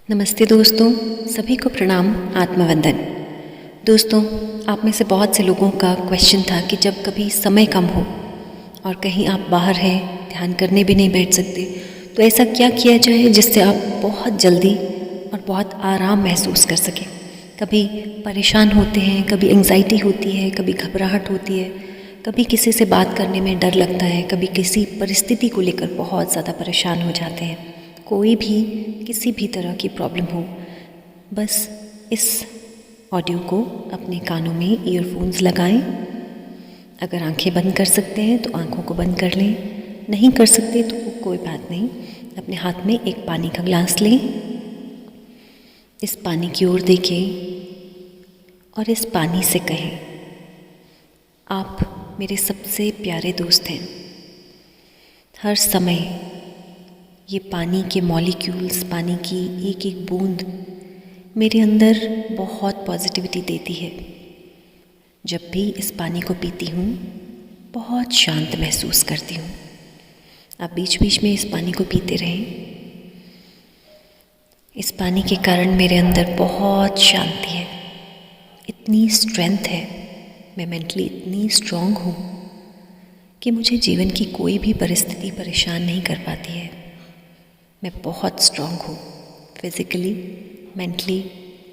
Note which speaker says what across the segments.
Speaker 1: नमस्ते दोस्तों, सभी को प्रणाम, आत्मवंदन। दोस्तों, आप में से बहुत से लोगों का क्वेश्चन था कि जब कभी समय कम हो और कहीं आप बाहर हैं, ध्यान करने भी नहीं बैठ सकते, तो ऐसा क्या किया जाए जिससे आप बहुत जल्दी और बहुत आराम महसूस कर सकें। कभी परेशान होते हैं, कभी एंग्जाइटी होती है, कभी घबराहट होती है, कभी किसी से बात करने में डर लगता है, कभी किसी परिस्थिति को लेकर बहुत ज़्यादा परेशान हो जाते हैं। कोई भी किसी भी तरह की प्रॉब्लम हो, बस इस ऑडियो को अपने कानों में ईयरफोन्स लगाएं। अगर आंखें बंद कर सकते हैं तो आंखों को बंद कर लें, नहीं कर सकते तो कोई बात नहीं। अपने हाथ में एक पानी का ग्लास लें, इस पानी की ओर देखें और इस पानी से कहें, आप मेरे सबसे प्यारे दोस्त हैं। हर समय ये पानी के मॉलिक्यूल्स, पानी की एक एक बूंद मेरे अंदर बहुत पॉजिटिविटी देती है। जब भी इस पानी को पीती हूँ, बहुत शांत महसूस करती हूँ। आप बीच बीच में इस पानी को पीते रहें। इस पानी के कारण मेरे अंदर बहुत शांति है, इतनी स्ट्रेंथ है, मैं मेंटली इतनी स्ट्रॉन्ग हूँ कि मुझे जीवन की कोई भी परिस्थिति परेशान नहीं कर पाती है। मैं बहुत स्ट्रॉन्ग हूँ, फिज़िकली, मेंटली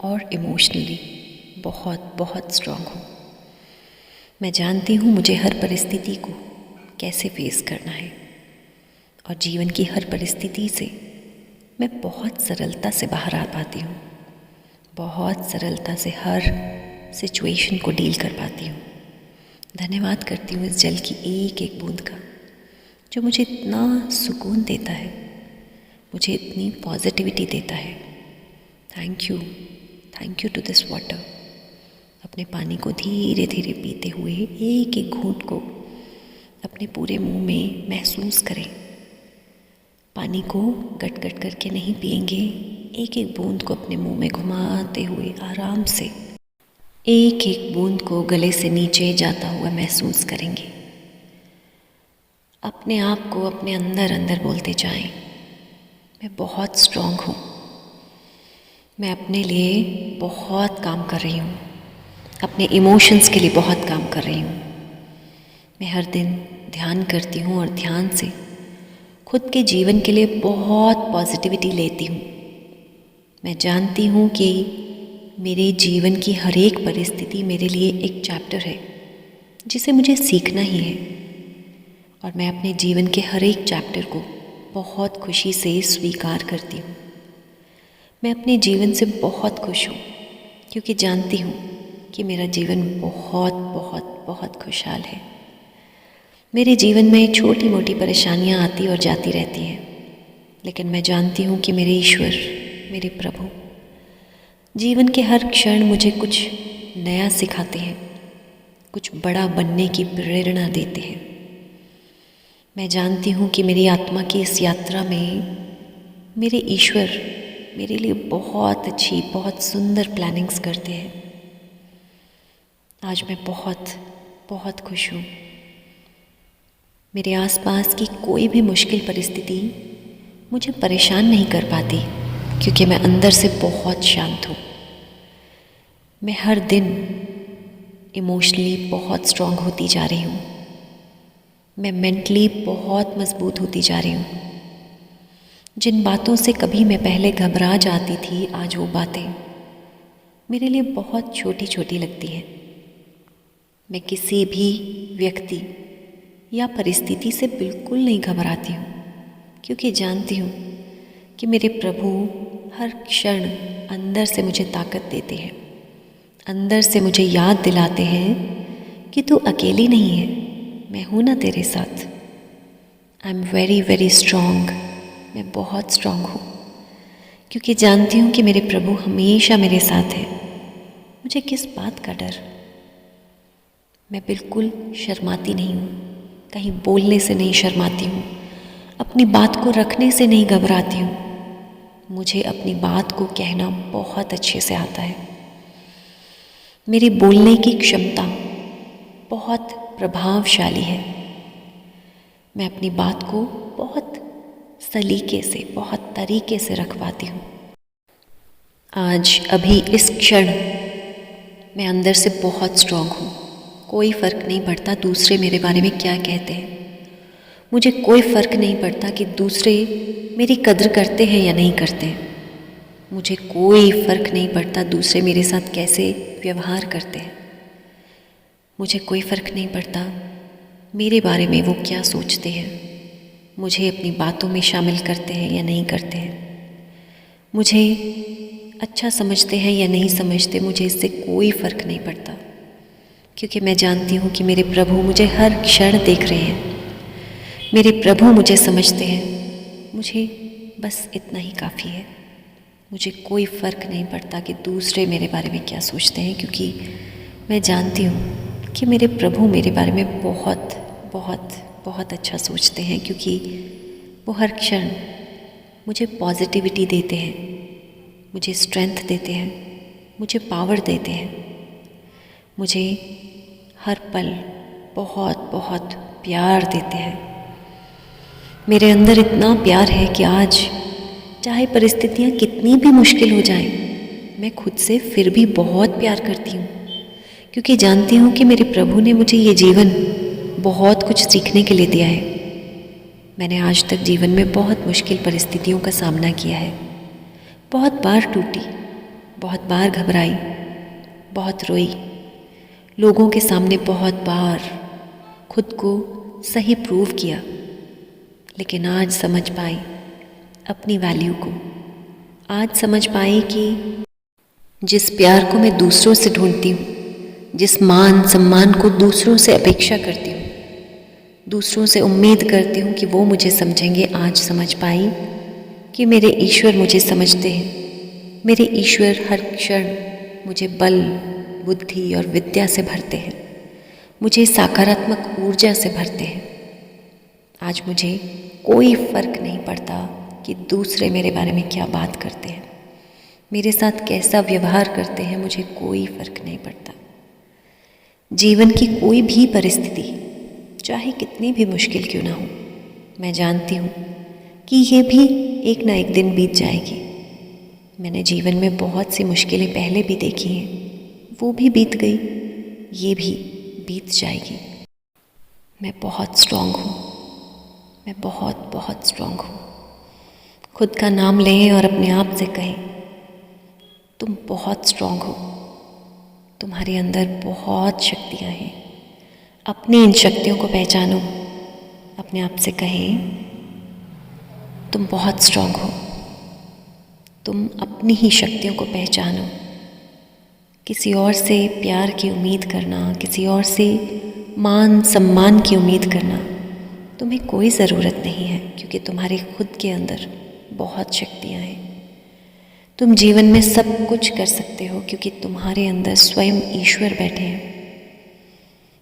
Speaker 1: और इमोशनली बहुत बहुत स्ट्रॉन्ग हूँ। मैं जानती हूँ मुझे हर परिस्थिति को कैसे फेस करना है और जीवन की हर परिस्थिति से मैं बहुत सरलता से बाहर आ पाती हूँ, बहुत सरलता से हर सिचुएशन को डील कर पाती हूँ। धन्यवाद करती हूँ इस जल की एक एक बूंद का, जो मुझे इतना सुकून देता है, मुझे इतनी पॉजिटिविटी देता है। Thank you to this water. अपने पानी को धीरे धीरे पीते हुए एक एक घूंट को अपने पूरे मुंह में महसूस करें। पानी को गट गट करके नहीं पिएंगे, एक एक बूंद को अपने मुंह में घुमाते हुए आराम से एक एक बूंद को गले से नीचे जाता हुआ महसूस करेंगे। अपने आप को अपने अंदर अंदर बोलते जाएं, मैं बहुत स्ट्रॉन्ग हूँ, मैं अपने लिए बहुत काम कर रही हूँ, अपने इमोशंस के लिए बहुत काम कर रही हूँ। मैं हर दिन ध्यान करती हूँ और ध्यान से खुद के जीवन के लिए बहुत पॉजिटिविटी लेती हूँ। मैं जानती हूँ कि मेरे जीवन की हर एक परिस्थिति मेरे लिए एक चैप्टर है जिसे मुझे सीखना ही है, और मैं अपने जीवन के हर एक चैप्टर को बहुत खुशी से स्वीकार करती हूँ। मैं अपने जीवन से बहुत खुश हूँ क्योंकि जानती हूँ कि मेरा जीवन बहुत बहुत बहुत खुशहाल है। मेरे जीवन में छोटी मोटी परेशानियाँ आती और जाती रहती हैं, लेकिन मैं जानती हूँ कि मेरे ईश्वर, मेरे प्रभु जीवन के हर क्षण मुझे कुछ नया सिखाते हैं, कुछ बड़ा बनने की प्रेरणा देते हैं। मैं जानती हूँ कि मेरी आत्मा की इस यात्रा में मेरे ईश्वर मेरे लिए बहुत अच्छी, बहुत सुंदर प्लानिंग्स करते हैं। आज मैं बहुत बहुत खुश हूँ। मेरे आसपास की कोई भी मुश्किल परिस्थिति मुझे परेशान नहीं कर पाती क्योंकि मैं अंदर से बहुत शांत हूँ। मैं हर दिन इमोशनली बहुत स्ट्रॉन्ग होती जा रही हूँ। मैं मेंटली बहुत मजबूत होती जा रही हूँ। जिन बातों से कभी मैं पहले घबरा जाती थी, आज वो बातें मेरे लिए बहुत छोटी छोटी लगती हैं। मैं किसी भी व्यक्ति या परिस्थिति से बिल्कुल नहीं घबराती हूँ क्योंकि जानती हूँ कि मेरे प्रभु हर क्षण अंदर से मुझे ताकत देते हैं, अंदर से मुझे याद दिलाते हैं कि तू अकेली नहीं है, मैं हूँ ना तेरे साथ। I am very very strong. मैं बहुत स्ट्रॉन्ग हूँ क्योंकि जानती हूँ कि मेरे प्रभु हमेशा मेरे साथ हैं। मुझे किस बात का डर। मैं बिल्कुल शर्माती नहीं हूँ, कहीं बोलने से नहीं शर्माती हूँ, अपनी बात को रखने से नहीं घबराती हूँ। मुझे अपनी बात को कहना बहुत अच्छे से आता है। मेरी बोलने की क्षमता बहुत प्रभावशाली है। मैं अपनी बात को बहुत सलीके से, बहुत तरीके से रख पाती हूँ। आज अभी इस क्षण मैं अंदर से बहुत स्ट्रांग हूँ। कोई फ़र्क नहीं पड़ता दूसरे मेरे बारे में क्या कहते हैं। मुझे कोई फ़र्क नहीं पड़ता कि दूसरे मेरी कद्र करते हैं या नहीं करते हैं। मुझे कोई फ़र्क नहीं पड़ता दूसरे मेरे साथ कैसे व्यवहार करते हैं। मुझे कोई फ़र्क नहीं पड़ता मेरे बारे में वो क्या सोचते हैं, मुझे अपनी बातों में शामिल करते हैं या नहीं करते हैं, मुझे अच्छा समझते हैं या नहीं समझते। मुझे इससे कोई फ़र्क नहीं पड़ता, क्योंकि मैं जानती हूँ कि मेरे प्रभु मुझे हर क्षण देख रहे हैं। मेरे प्रभु मुझे समझते हैं। मुझे बस इतना ही काफ़ी है। मुझे कोई फ़र्क नहीं पड़ता कि दूसरे मेरे बारे में क्या सोचते हैं, क्योंकि मैं जानती हूँ कि मेरे प्रभु मेरे बारे में बहुत बहुत बहुत अच्छा सोचते हैं, क्योंकि वो हर क्षण मुझे पॉजिटिविटी देते हैं, मुझे स्ट्रेंथ देते हैं, मुझे पावर देते हैं। मुझे हर पल बहुत बहुत प्यार देते हैं। मेरे अंदर इतना प्यार है कि आज चाहे परिस्थितियाँ कितनी भी मुश्किल हो जाएं, मैं खुद से फिर भी बहुत प्यार करती हूँ, क्योंकि जानती हूँ कि मेरे प्रभु ने मुझे ये जीवन बहुत कुछ सीखने के लिए दिया है। मैंने आज तक जीवन में बहुत मुश्किल परिस्थितियों का सामना किया है। बहुत बार टूटी, बहुत बार घबराई, बहुत रोई, लोगों के सामने बहुत बार खुद को सही प्रूव किया, लेकिन आज समझ पाई अपनी वैल्यू को। आज समझ पाई कि जिस प्यार को मैं दूसरों से ढूंढती हूँ, जिस मान सम्मान को दूसरों से अपेक्षा करती हूँ, दूसरों से उम्मीद करती हूँ कि वो मुझे समझेंगे, आज समझ पाई कि मेरे ईश्वर मुझे समझते हैं। मेरे ईश्वर हर क्षण मुझे बल, बुद्धि और विद्या से भरते हैं, मुझे सकारात्मक ऊर्जा से भरते हैं। आज मुझे कोई फ़र्क नहीं पड़ता कि दूसरे मेरे बारे में क्या बात करते हैं, मेरे साथ कैसा व्यवहार करते हैं, मुझे कोई फ़र्क नहीं पड़ता। जीवन की कोई भी परिस्थिति चाहे कितनी भी मुश्किल क्यों ना हो, मैं जानती हूँ कि ये भी एक ना एक दिन बीत जाएगी। मैंने जीवन में बहुत सी मुश्किलें पहले भी देखी हैं, वो भी बीत गई, ये भी बीत जाएगी। मैं बहुत स्ट्रांग हूँ, मैं बहुत बहुत स्ट्रांग हूँ। खुद का नाम लें और अपने आप से कहें, तुम बहुत स्ट्रांग हो, तुम्हारे अंदर बहुत शक्तियाँ हैं। अपनी इन शक्तियों को पहचानो, अपने आप से कहें, तुम बहुत स्ट्रांग हो। तुम अपनी ही शक्तियों को पहचानो। किसी और से प्यार की उम्मीद करना, किसी और से मान सम्मान की उम्मीद करना, तुम्हें कोई ज़रूरत नहीं है, क्योंकि तुम्हारे खुद के अंदर बहुत शक्तियाँ हैं। तुम जीवन में सब कुछ कर सकते हो, क्योंकि तुम्हारे अंदर स्वयं ईश्वर बैठे हैं।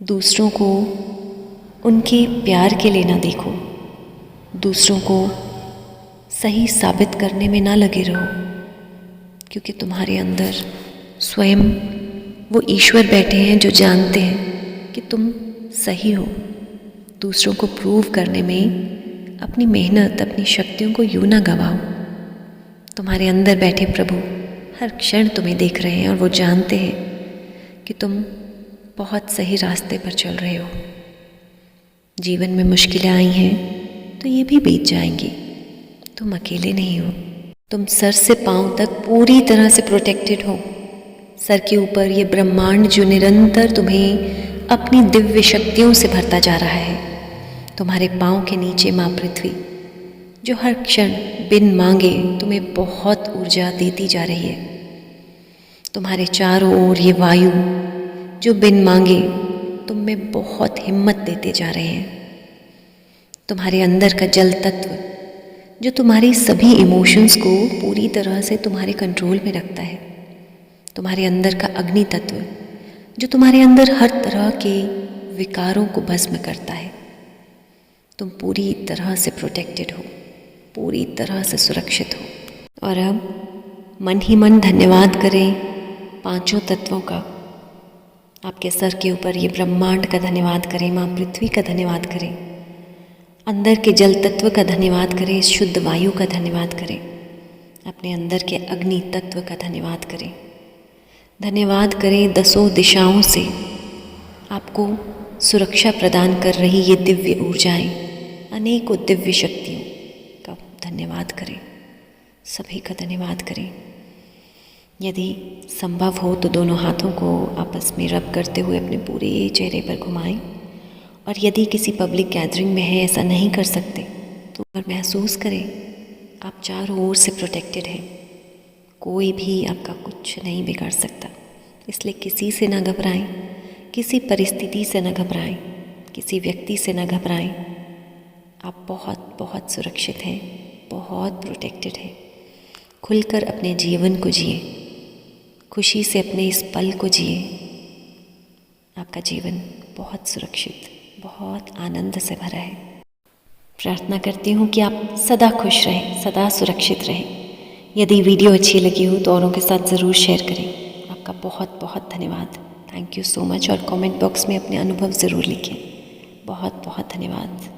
Speaker 1: दूसरों को उनके प्यार के लिए ना देखो, दूसरों को सही साबित करने में ना लगे रहो, क्योंकि तुम्हारे अंदर स्वयं वो ईश्वर बैठे हैं जो जानते हैं कि तुम सही हो। दूसरों को प्रूव करने में अपनी मेहनत, अपनी शक्तियों को यूँ ना गवाओ। तुम्हारे अंदर बैठे प्रभु हर क्षण तुम्हें देख रहे हैं और वो जानते हैं कि तुम बहुत सही रास्ते पर चल रहे हो। जीवन में मुश्किलें आई हैं तो ये भी बीत जाएंगी। तुम अकेले नहीं हो। तुम सर से पांव तक पूरी तरह से प्रोटेक्टेड हो। सर के ऊपर ये ब्रह्मांड जो निरंतर तुम्हें अपनी दिव्य शक्तियों से भरता जा रहा है। तुम्हारे पांव के नीचे माँ पृथ्वी जो हर क्षण बिन मांगे तुम्हें बहुत ऊर्जा देती जा रही है। तुम्हारे चारों ओर ये वायु जो बिन मांगे तुम में बहुत हिम्मत देते जा रहे हैं। तुम्हारे अंदर का जल तत्व जो तुम्हारी सभी इमोशंस को पूरी तरह से तुम्हारे कंट्रोल में रखता है। तुम्हारे अंदर का अग्नि तत्व जो तुम्हारे अंदर हर तरह के विकारों को भस्म करता है। तुम पूरी तरह से प्रोटेक्टेड हो, पूरी तरह से सुरक्षित हो। और अब मन ही मन धन्यवाद करें पांचों तत्वों का। आपके सर के ऊपर ये ब्रह्मांड का धन्यवाद करें, माँ पृथ्वी का धन्यवाद करें, अंदर के जल तत्व का धन्यवाद करें, शुद्ध वायु का धन्यवाद करें, अपने अंदर के अग्नि तत्व का धन्यवाद करें। धन्यवाद करें दसों दिशाओं से आपको सुरक्षा प्रदान कर रही ये दिव्य ऊर्जाएं, अनेकों दिव्य शक्तियों का धन्यवाद करें। सभी का धन्यवाद करें। यदि संभव हो तो दोनों हाथों को आपस में रब करते हुए अपने पूरे चेहरे पर घुमाएं। और यदि किसी पब्लिक गैदरिंग में है, ऐसा नहीं कर सकते, तो महसूस करें आप चारों ओर से प्रोटेक्टेड हैं। कोई भी आपका कुछ नहीं बिगाड़ सकता। इसलिए किसी से ना घबराएं, किसी परिस्थिति से ना घबराएं, किसी व्यक्ति से ना घबराएं। आप बहुत बहुत सुरक्षित हैं, बहुत प्रोटेक्टेड हैं। खुलकर अपने जीवन को जिए, खुशी से अपने इस पल को जिए। आपका जीवन बहुत सुरक्षित, बहुत आनंद से भरा है। प्रार्थना करती हूँ कि आप सदा खुश रहें, सदा सुरक्षित रहें। यदि वीडियो अच्छी लगी हो तो औरों के साथ ज़रूर शेयर करें। आपका बहुत बहुत धन्यवाद। Thank you so much. और कमेंट बॉक्स में अपने अनुभव ज़रूर लिखें। बहुत बहुत धन्यवाद।